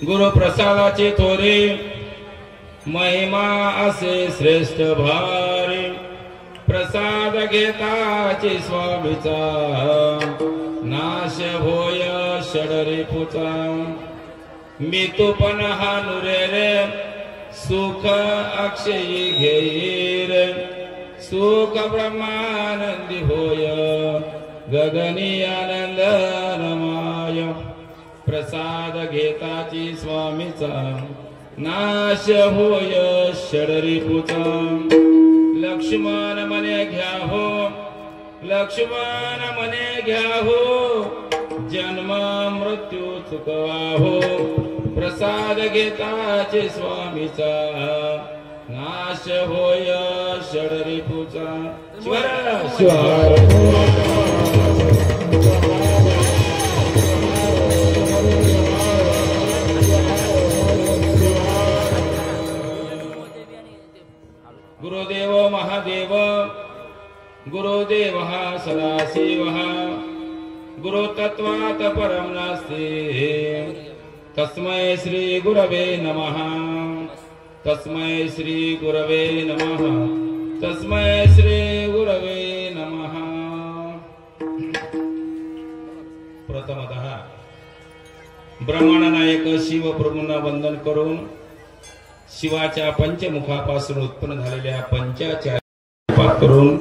गुरुप्रसादाची थोरी महिमा असे श्रेष्ठ भारी प्रसाद घेताची स्वामीचा नाश होय षडरिपुचा मी तो पण हा नुरे सुख अक्षयी घेईर सुख ब्रह्मानंदी होय गगनी आनंद रमाय प्रसाद घेताची स्वामीचा नाश होय षडरिपुचा लक्ष्मण मने घ्या हो लक्ष्मण मने घ्या हो जन्म मृत्यू चुकवा हो प्रसाद घेताचे स्वामीचा नाश होय षडरिपूचा गुरुदेव महादेव गुरुदेव सदाशिव गुरुतत्वात् परं नास्ति तस्मै श्री गुरवे नमः तस्मै श्री गुरवे नमः तस्मै श्री गुरवे नमः। प्रथमतः ब्रह्मांडनायक शिव प्रभूंना वंदन करून शिवाच्या पंचमुखापासून उत्पन्न झालेल्या पंचाचार्य करून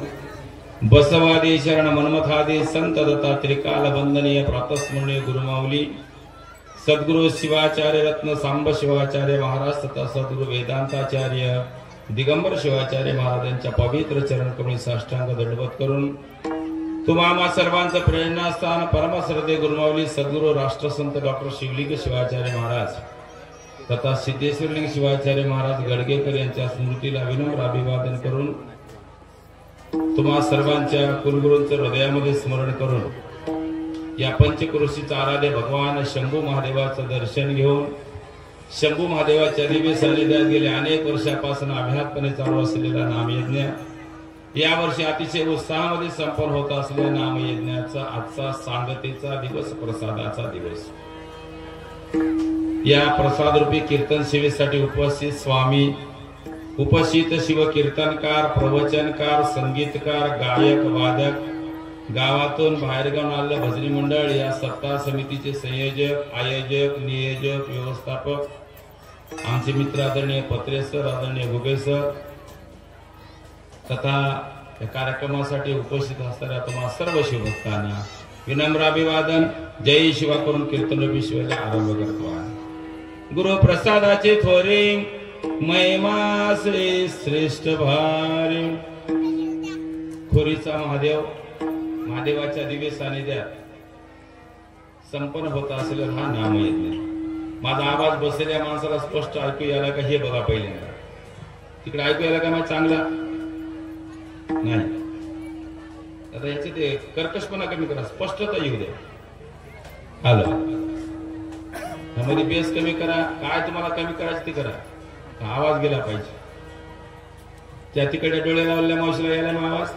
बसवादी शरण मनमथादी संत दत्तात्रिकाल वंदनीय प्रातस्मरणीय गुरुमाऊली सद्गुरु शिवाचार्य रत्न सांब शिवाचार्य महाराज तथा सद्गुरु वेदांताचार्य दिगंबर शिवाचार्य महाराजांच्या पवित्र चरण कमळी साष्टांग दंडवत करून तुम्हा सर्वांचं प्रेरणास्थान परमश्रद्धेय गुरुमाऊली सद्गुरु राष्ट्रसंत डॉक्टर शिवलिंग शिवाचार्य महाराज तथा सिद्धेश्वरलिंग शिवाचार्य महाराज गडगेकर यांच्या स्मृतीला विनम्र अभिवादन करून तुम्हा सर्वांच्या कुलगुरूंचं हृदयामध्ये स्मरण करून या पंचक्रोशीचा आराध्य भगवान शंभू महादेवाचं दर्शन घेऊन शंभू महादेवाच्या दिव्य सानिध्यात गेले अनेक वर्षापासून अभ्यासपणे चालू असलेला नामयज्ञ या वर्षी अतिशय उत्साहामध्ये संपन्न होत असलेल्या नामयज्ञाचा आजचा सांगतेचा दिवस प्रसादाचा दिवस। या प्रसाद रूपी कीर्तन सेवेसाठी उपस्थित स्वामी उपस्थित शिव कीर्तनकार प्रवचनकार संगीतकार गायक वादक गावातून बाहेरगावून आलेले भजनी मंडळ या सत्ता समितीचे संयोजक आयोजक नियोजक व्यवस्थापक आमचे मित्र आदरणीय पत्रे सर आदरणीय गुगे सर तथा या कार्यक्रमासाठी उपस्थित असणाऱ्या तुम्हा सर्व शिवभक्तांना विनम्र अभिवादन। जय शिवा करून कीर्तन रूपी शिवाला आरंभ करतो आहे। गुरु प्रसादाचे थोरे महिमा श्री श्रेष्ठ भारी खोरीचा महादेव महादेवाच्या दिव्य सानिध्यात संपन्न होत असलेला हा नामयज्ञ। माझा आवाज बसलेल्या माणसाला स्पष्ट ऐकू यायला का हे बघा पहिल्यांदा तिकडे ऐकू यायला का माझा चांगला नाही आता याचे ते कर्कशपणा कमी करा स्पष्टता येऊ द्या। हॅलो ह्यामध्ये बेस कमी करा काय तुम्हाला कमी करायचं ते करा आवाज गेला पाहिजे। त्या तिकडे डोळे लावलेल्या मावशीला यायला आवाज